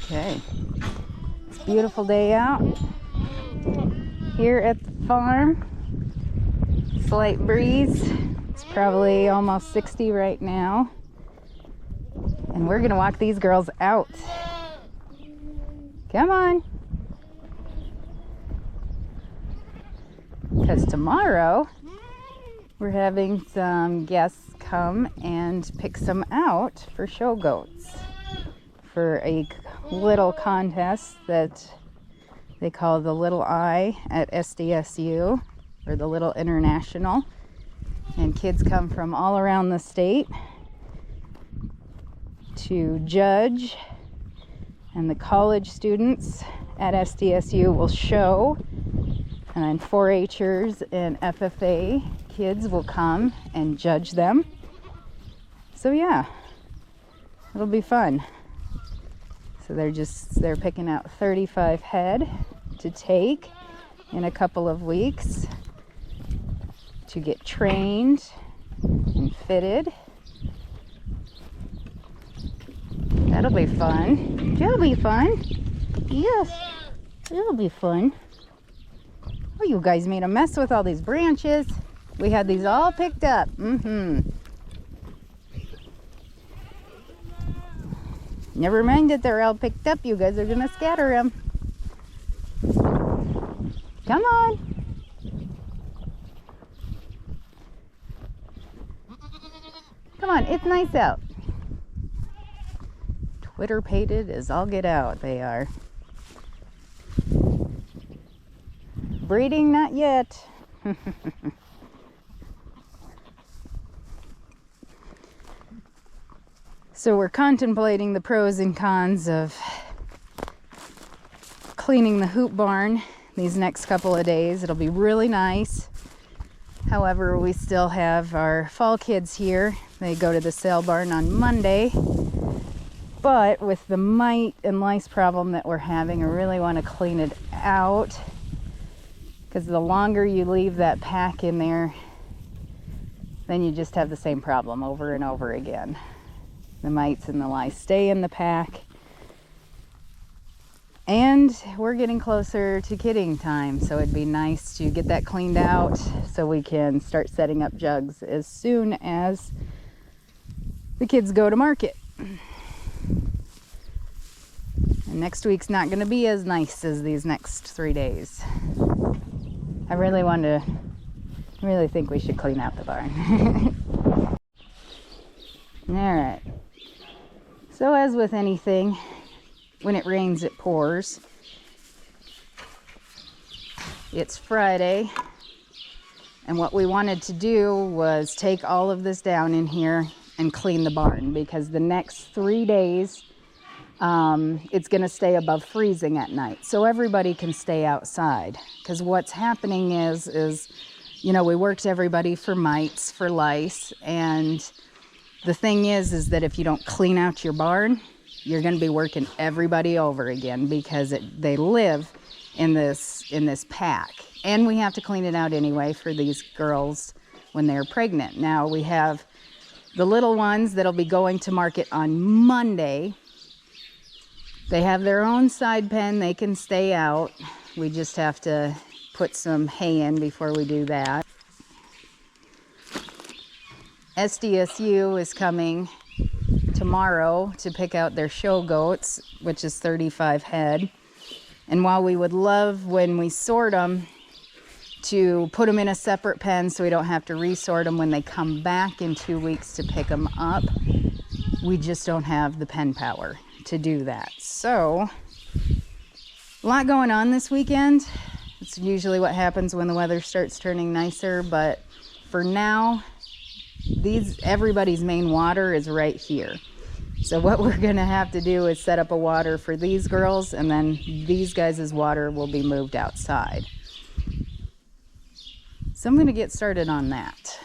Okay, it's a beautiful day out here at the farm. Slight breeze. It's probably almost 60 right now. And we're gonna walk these girls out. Come on. Because tomorrow we're having some guests come and pick some out for show goats for a little contest that they call the Little I at SDSU, or the Little International. And kids come from all around the state to judge, and the college students at SDSU will show, and then 4-Hers and FFA kids will come and judge them. So yeah, it'll be fun. So they're picking out 35 head to take in a couple of weeks to get trained and fitted. That'll be fun. It'll be fun. Yes, it'll be fun. Oh, you guys made a mess with all these branches. We had these all picked up. Never mind that they're all picked up. You guys are gonna scatter them. Come on. Come on, it's nice out. Twitter pated as all get out, they are. Breeding, not yet. So we're contemplating the pros and cons of cleaning the hoop barn these next couple of days. It'll be really nice. However, we still have our fall kids here. They go to the sale barn on Monday. But with the mite and lice problem that we're having, I really want to clean it out, because the longer you leave that pack in there, then you just have the same problem over and over again. The mites and the lice stay in the pack. And we're getting closer to kidding time, so it'd be nice to get that cleaned out so we can start setting up jugs as soon as the kids go to market. And next week's not going to be as nice as these next 3 days. I really think we should clean out the barn. Alright. So as with anything, when it rains, it pours. It's Friday, and what we wanted to do was take all of this down in here and clean the barn, because the next 3 days it's going to stay above freezing at night, so everybody can stay outside. Because what's happening is you know, we worked everybody for mites, for lice, and the thing is that if you don't clean out your barn, you're going to be working everybody over again, because they live in this pack. And we have to clean it out anyway for these girls when they're pregnant. Now we have the little ones that'll be going to market on Monday. They have their own side pen. They can stay out. We just have to put some hay in before we do that. SDSU is coming tomorrow to pick out their show goats, which is 35 head. And while we would love, when we sort them, to put them in a separate pen so we don't have to resort them when they come back in 2 weeks to pick them up, we just don't have the pen power to do that. So a lot going on this weekend. It's usually what happens when the weather starts turning nicer, but for now, everybody's main water is right here. So what we're gonna have to do is set up a water for these girls, and then these guys' water will be moved outside. So I'm gonna get started on that.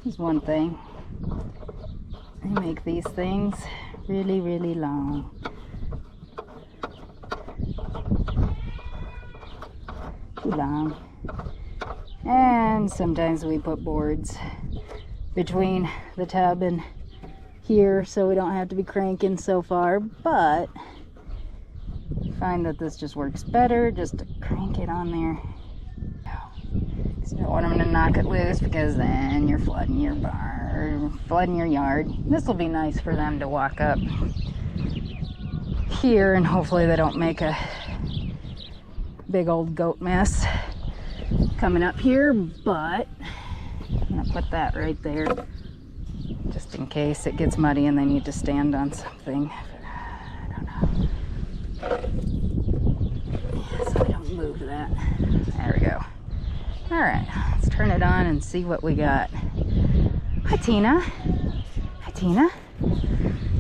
Here's one thing. I make these things really, really long. too long. And sometimes we put boards between the tub and here so we don't have to be cranking so far, but I find that this just works better just to crank it on there. So you don't want them to knock it loose because then you're flooding your barn, flooding your yard. This will be nice for them to walk up here, and hopefully they don't make a big old goat mess coming up here, but I'm gonna put that right there just in case it gets muddy and they need to stand on something. I don't know. Yeah, so we don't move that. There we go. All right, let's turn it on and see what we got. Hi, Tina. Hi, Tina.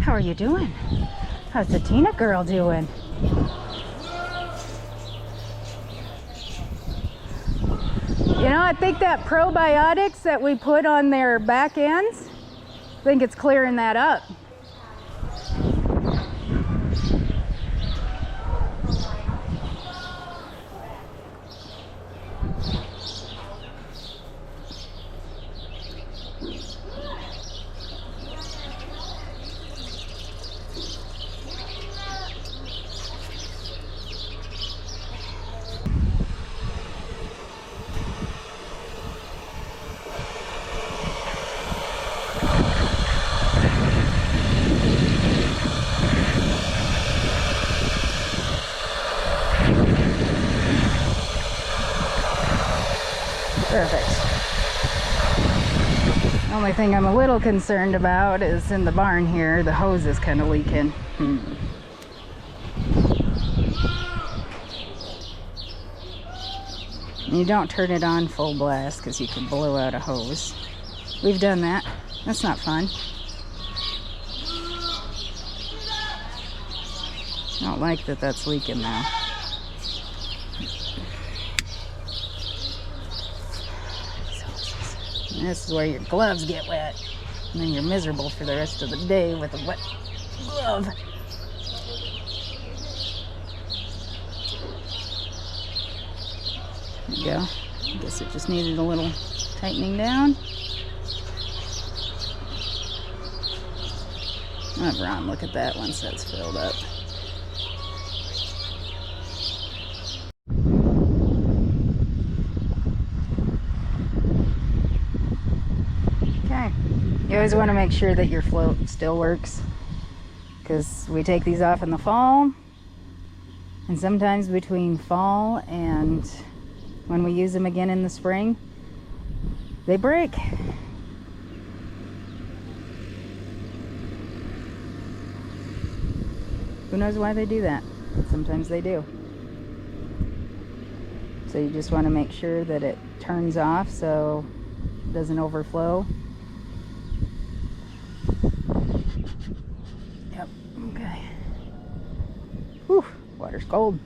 How are you doing? How's the Tina girl doing? You know, I think that probiotics that we put on their back ends, I think it's clearing that up. Perfect. The only thing I'm a little concerned about is in the barn here, the hose is kind of leaking. You don't turn it on full blast because you can blow out a hose. We've done that. That's not fun. I don't like that that's leaking now. And this is where your gloves get wet. And then you're miserable for the rest of the day with a wet glove. There you go. I guess it just needed a little tightening down. I'll have Ron look at that once that's filled up. Okay. You always want to make sure that your float still works, because we take these off in the fall, and sometimes between fall and when we use them again in the spring, they break. Who knows why they do that? Sometimes they do. So you just want to make sure that it turns off so it doesn't overflow. Yep, okay. Whew, water's cold.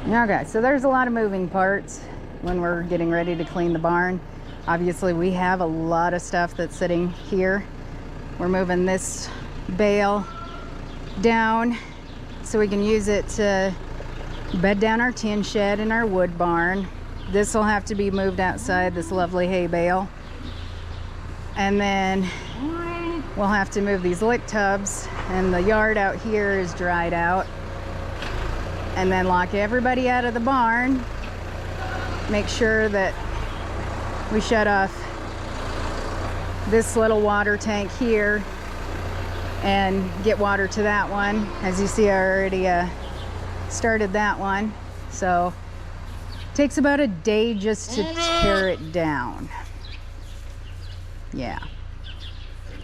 Okay, so there's a lot of moving parts when we're getting ready to clean the barn. Obviously, we have a lot of stuff that's sitting here. We're moving this bale down so we can use it to bed down our tin shed and our wood barn. This will have to be moved outside, this lovely hay bale. And then we'll have to move these lick tubs, and the yard out here is dried out. And then lock everybody out of the barn. Make sure that we shut off this little water tank here and get water to that one. As you see, I already started that one. So it takes about a day just to tear it down. Yeah.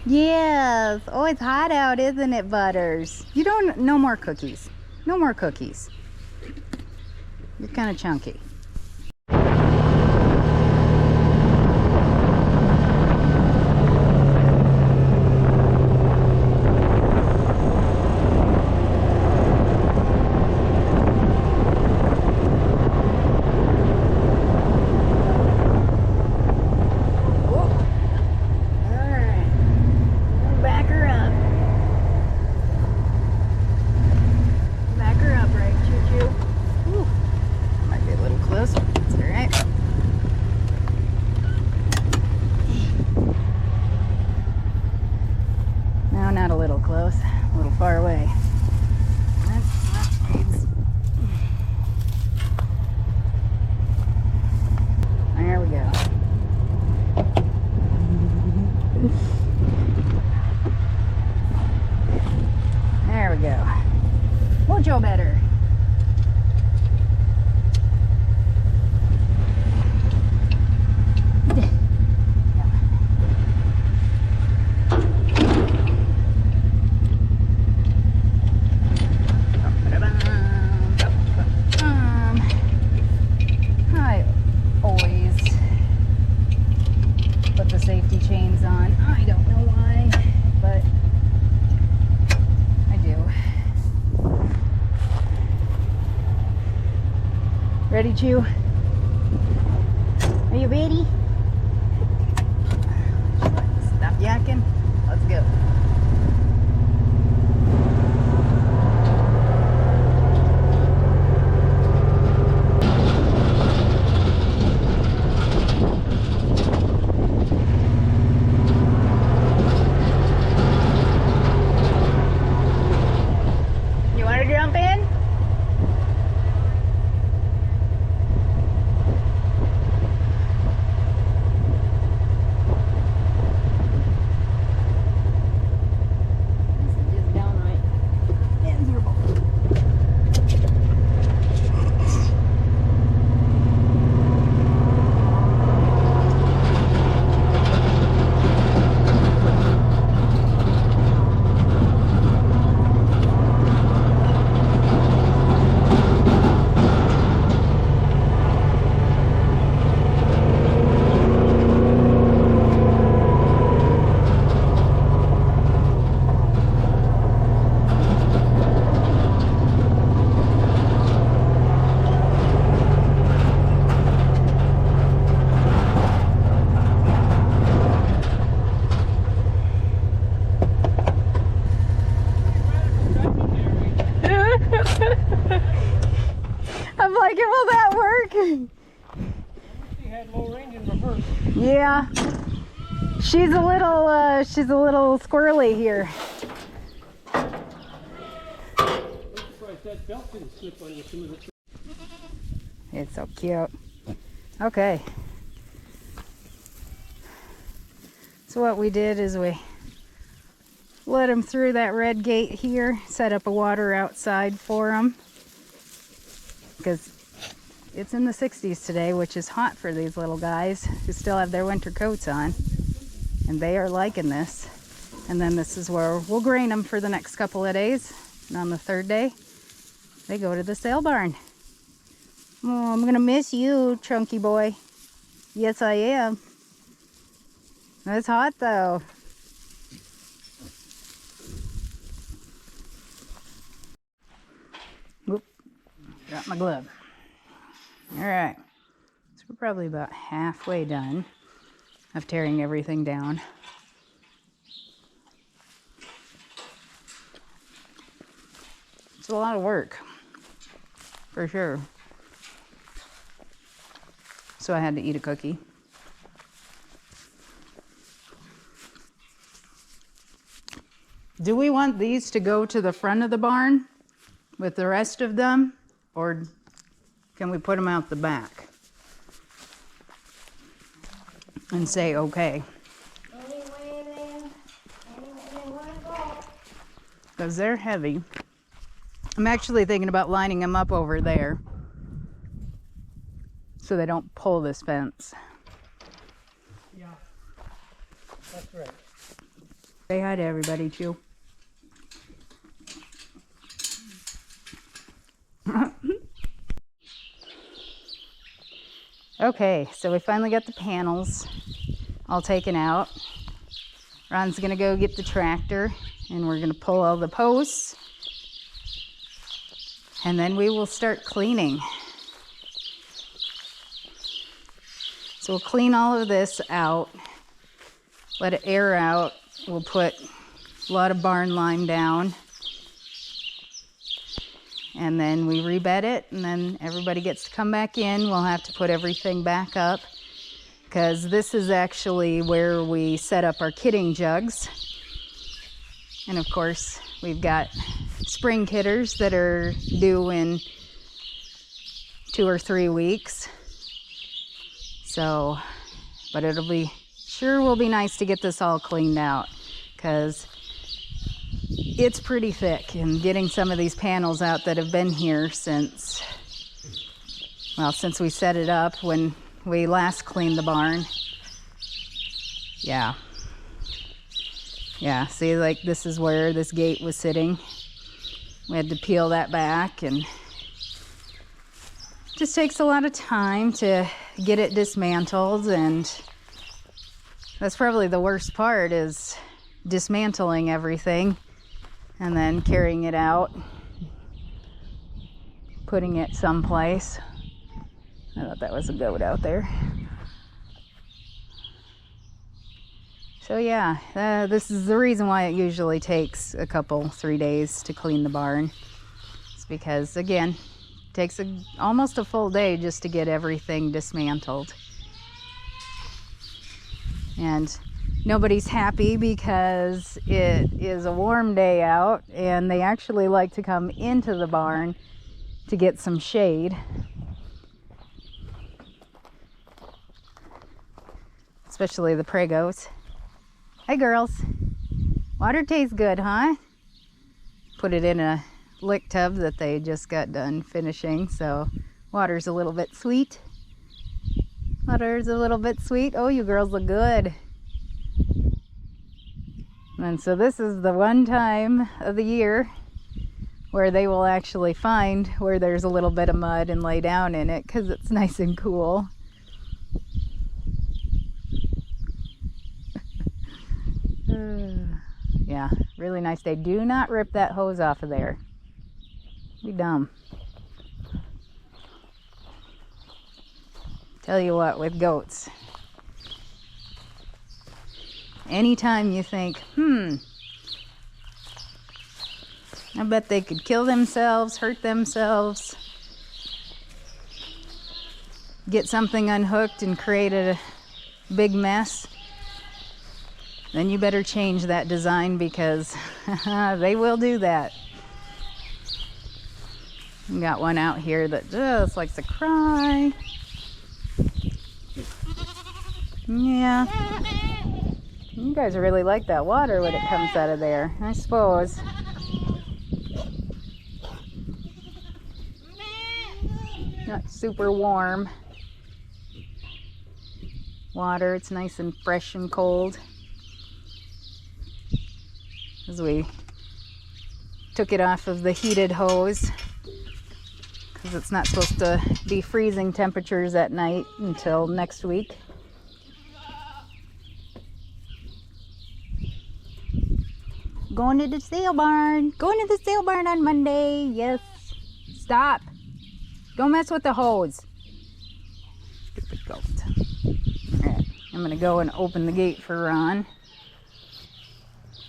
Yes. Oh, it's hot out, isn't it, Butters? You don't, no more cookies. No more cookies. You're kind of chunky. Chew. Are you ready? Stop yakking. Let's go. You want to jump in? I'm like, will that work? She had low range in reverse. Yeah. She's a little squirrely here. That belt didn't slip on you some of the. It's so cute. Okay. So what we did is we let him through that red gate here, set up a water outside for him, because it's in the 60s today, which is hot for these little guys who still have their winter coats on, and they are liking this. And then this is where we'll grain them for the next couple of days, and on the third day they go to the sale barn. Oh, I'm gonna miss you, chunky boy. Yes, I am. It's hot though. Whoop, dropped my glove. All right, so we're probably about halfway done of tearing everything down. It's a lot of work, for sure. So I had to eat a cookie. Do we want these to go to the front of the barn with the rest of them, or can we put them out the back and say okay? Because they're heavy. I'm actually thinking about lining them up over there so they don't pull this fence. Yeah, that's right. Say hi to everybody, Chew. Okay, so we finally got the panels all taken out. Ron's gonna go get the tractor and we're gonna pull all the posts, and then we will start cleaning. So we'll clean all of this out, let it air out. We'll put a lot of barn lime down, and then we rebed it, and then everybody gets to come back in. We'll have to put everything back up, because this is actually where we set up our kidding jugs. And of course, we've got spring kidders that are due in 2 or 3 weeks. So, but sure will be nice to get this all cleaned out, because it's pretty thick, and getting some of these panels out that have been here since we set it up when we last cleaned the barn. Yeah, see, like, this is where this gate was sitting. We had to peel that back, and it just takes a lot of time to get it dismantled, and that's probably the worst part, is dismantling everything and then carrying it out, putting it someplace. I thought that was a goat out there. So yeah, this is the reason why it usually takes a couple, 3 days to clean the barn. It's because, again, it takes almost a full day just to get everything dismantled. And nobody's happy because it is a warm day out and they actually like to come into the barn to get some shade. Especially the pregos. Hi girls. Water tastes good, huh? Put it in a lick tub that they just got done finishing, so water's a little bit sweet. Water's a little bit sweet. Oh, you girls look good. And so this is the one time of the year where they will actually find where there's a little bit of mud and lay down in it because it's nice and cool. Yeah, really nice day. Do not rip that hose off of there. Be dumb. Tell you what, with goats, anytime you think, I bet they could kill themselves, hurt themselves, get something unhooked and create a big mess, then you better change that design because they will do that. We got one out here that just likes to cry. Yeah. You guys really like that water when it comes out of there, I suppose. Not super warm water. It's nice and fresh and cold. As we took it off of the heated hose because it's not supposed to be freezing temperatures at night until next week. Going to the sale barn. Going to the sale barn on Monday. Yes. Stop. Don't mess with the hose. Stupid goat. Alright, I'm going to go and open the gate for Ron.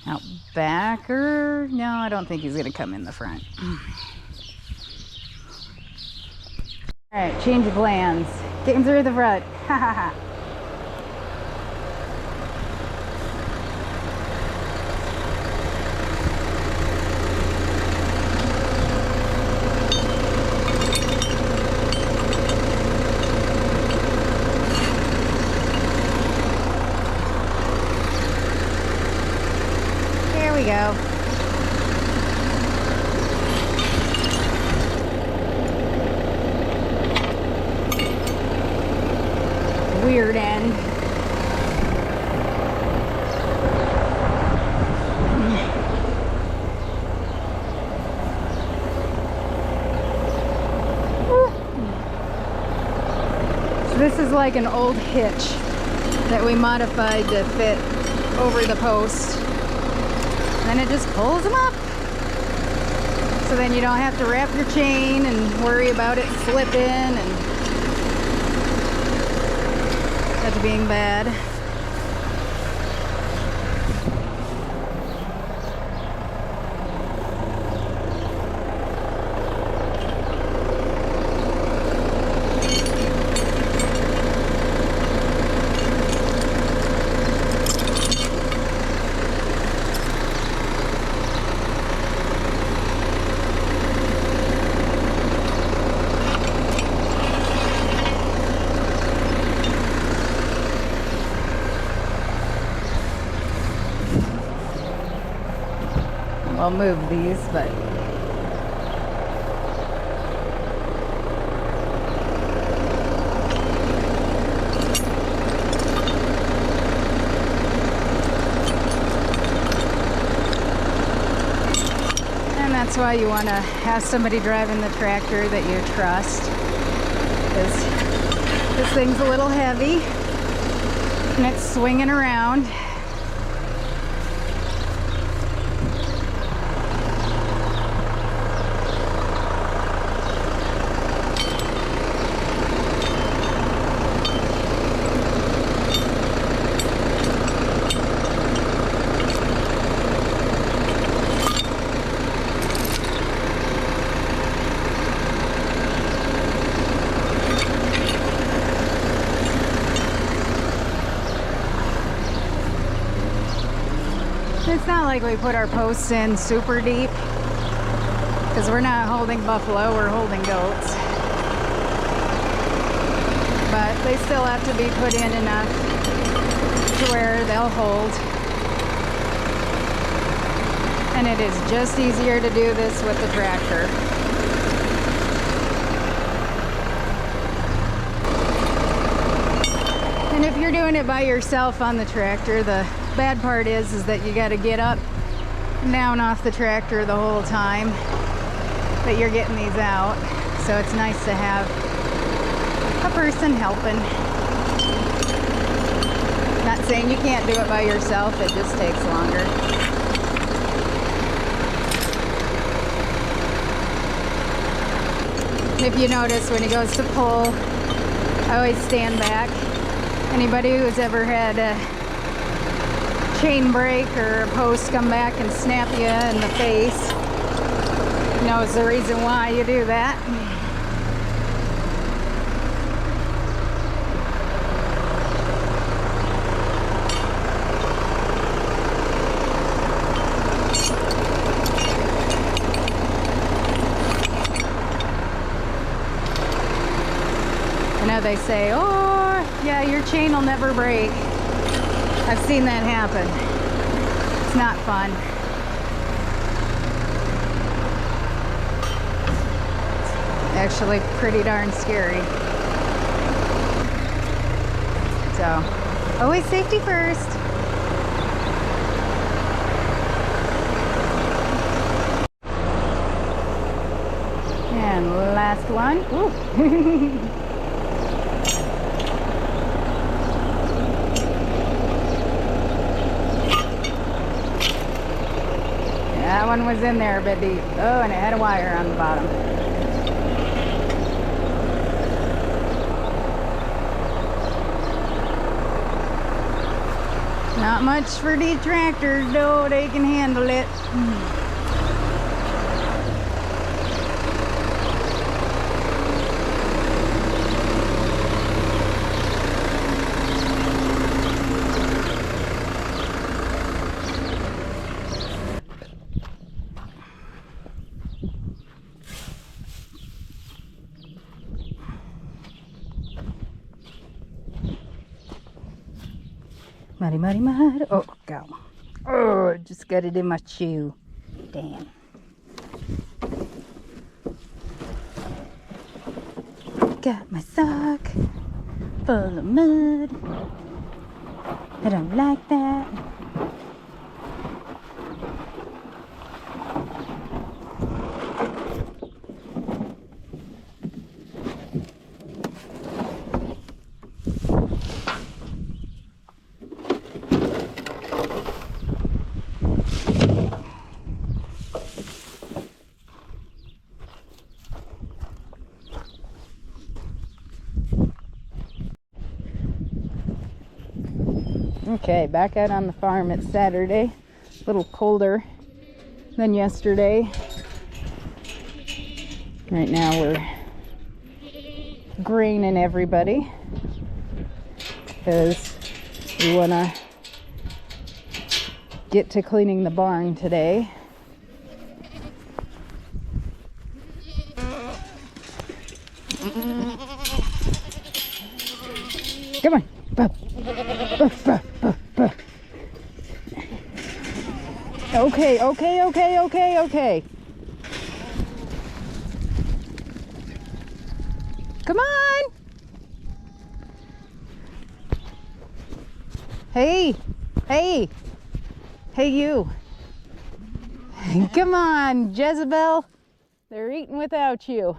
Out back, or no, I don't think he's gonna come in the front. Alright, change of plans. Get him through the front. Ha ha ha. Go. Weird end. So this is like an old hitch that we modified to fit over the post. And it just pulls them up. So then you don't have to wrap your chain and worry about it slipping and that being bad. I'll move these, but and that's why you want to have somebody driving the tractor that you trust, because this thing's a little heavy and it's swinging around. It's not like we put our posts in super deep, because we're not holding buffalo, we're holding goats. But they still have to be put in enough to where they'll hold. And it is just easier to do this with the tractor. And if you're doing it by yourself on the tractor, the bad part is that you got to get up and down off the tractor the whole time that you're getting these out. So it's nice to have a person helping. Not saying you can't do it by yourself, it just takes longer. If you notice, when he goes to pull, I always stand back. Anybody who's ever had a chain break or a post come back and snap you in the face knows the reason why you do that. I know they say, oh, yeah, your chain will never break. I've seen that happen. It's not fun. It's actually pretty darn scary. So, always safety first. And last one. Ooh. That one was in there a bit deep. Oh, and it had a wire on the bottom. Not much for these tractors, though. They can handle it. Muddy, muddy, mud. Oh, go. Oh, just got it in my shoe. Damn. Got my sock full of mud. I don't like that. Okay, back out on the farm. It's Saturday. A little colder than yesterday. Right now we're graining everybody because we want to get to cleaning the barn today. Come on. Okay. Come on. Hey you. Come on, Jezebel. They're eating without you.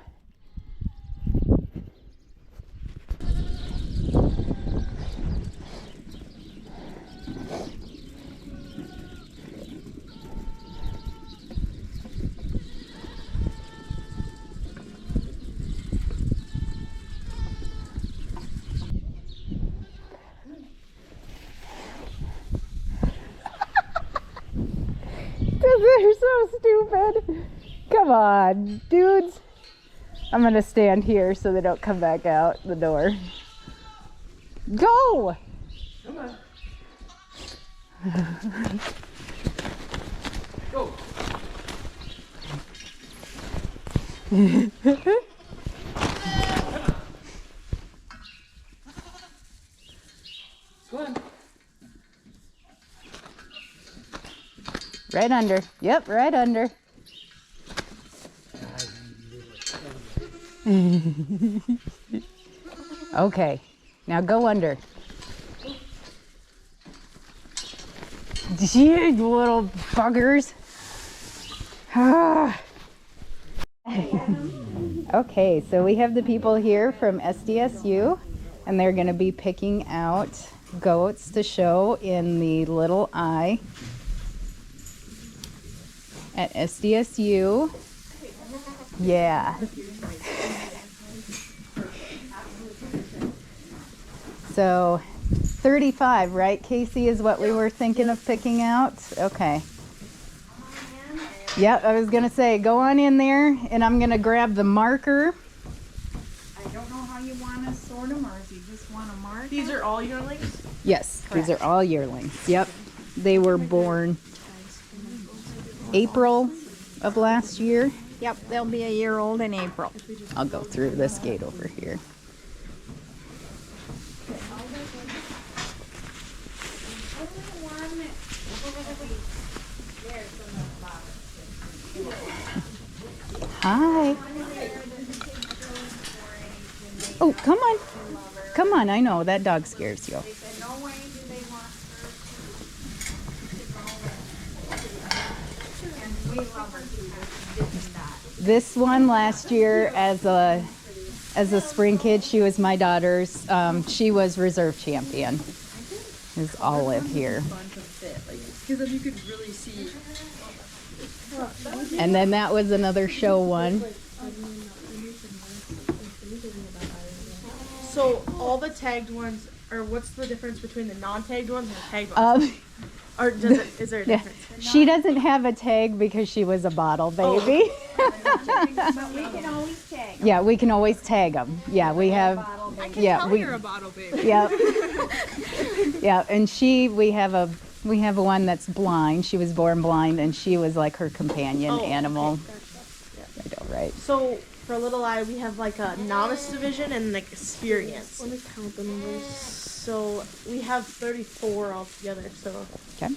They're so stupid. Come on, dudes. I'm gonna stand here so they don't come back out the door. Go! Come on. Go on. Right under. Yep, right under. Okay, now go under. You little buggers. Okay, so we have the people here from SDSU, and they're going to be picking out goats to show in the little eye at SDSU. Yeah. So 35, right, Casey, is what we were thinking of picking out? Okay. Yep, I was going to say, go on in there, and I'm going to grab the marker. I don't know how you want to sort them, or if you just want to mark. These are all yearlings? Yes, Correct. these are all yearlings. Yep. They were born April of last year. Yep, they'll be a year old in April. I'll go through this gate over here. Hi. Oh, come on. Come on, I know, that dog scares you. This one last year as a spring kid, she was my daughter's. She was reserve champion. Is Olive here. Because then you could really see. And then that was another show one. So all the tagged ones, or what's the difference between the non-tagged ones and the tagged ones? Or is there a Yeah. difference? She doesn't have a tag because she was a bottle baby. But we can always tag. Yeah, we can always tag them. Yeah, we have. Yeah, we. You're a bottle baby. Yeah. Yeah, and we have a one that's blind. She was born blind, and she was like her companion animal. I know, right? So for Little Eye, we have like a novice division and like experience. Let me count the numbers. So we have 34 altogether. So Okay.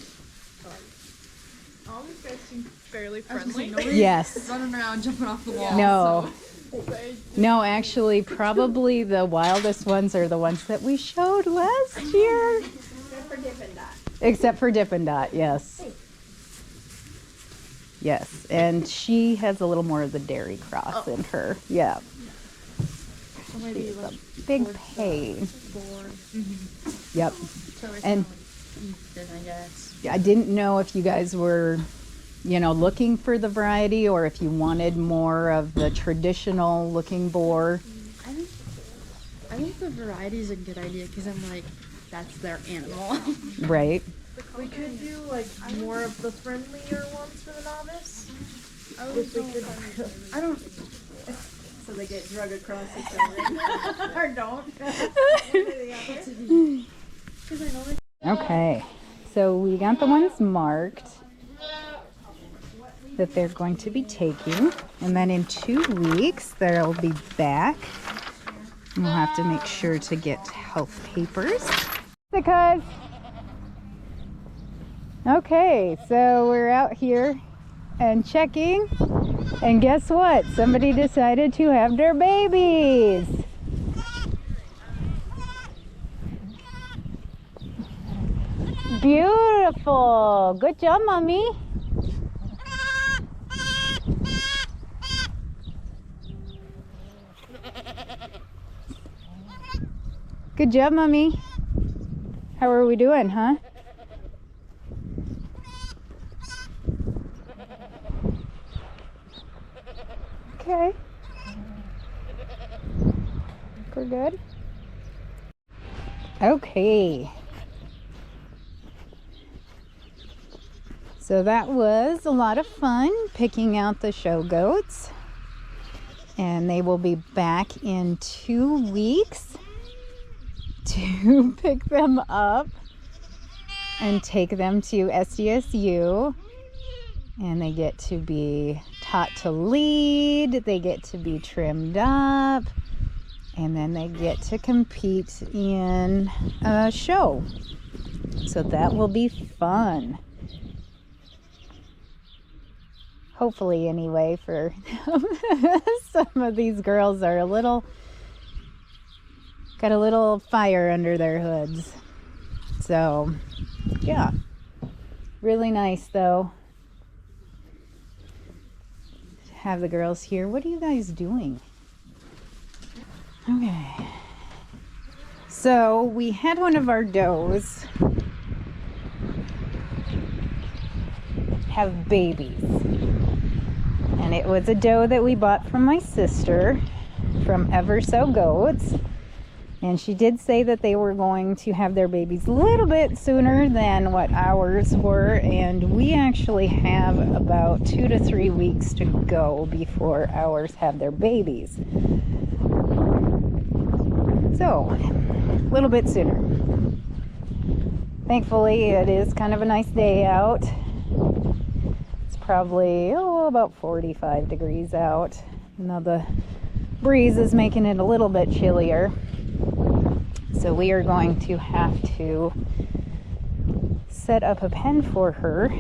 all these guys seem fairly friendly. Yes. Running around, jumping off the wall. No. No, actually, probably the wildest ones are the ones that we showed last year. Except for Dippin' Dot, yes. Yes, and she has a little more of the dairy cross in her. Yeah. So maybe She's like a big pain. Yep. And I guess. I didn't know if you guys were, looking for the variety or if you wanted more of the traditional looking boar. I think the variety is a good idea because I'm like, that's their animal. Right. We could do like more of the friendlier ones for the novice. I don't. So they get drug across each other. Or don't. Okay. So we got the ones marked that they're going to be taking. And then in 2 weeks, they'll be back. And we'll have to make sure to get health papers. Because okay, so we're out here and checking, and guess what? Somebody decided to have their babies. Beautiful. Good job, Mommy. Good job, Mommy. How are we doing, huh? Okay. We're good. Okay. So that was a lot of fun picking out the show goats. And they will be back in 2 weeks to pick them up and take them to SDSU. And they get to be taught to lead, they get to be trimmed up, and then they get to compete in a show. So that will be fun. Hopefully, anyway, for some of these girls are got a little fire under their hoods. So, yeah. Really nice, though. To have the girls here. What are you guys doing? Okay. So, we had one of our does have babies. And it was a doe that we bought from my sister from Ever So Goats. And she did say that they were going to have their babies a little bit sooner than what ours were. And we actually have about 2 to 3 weeks to go before ours have their babies. So, a little bit sooner. Thankfully, it is kind of a nice day out. Probably about 45 degrees out. Now the breeze is making it a little bit chillier, so we are going to have to set up a pen for her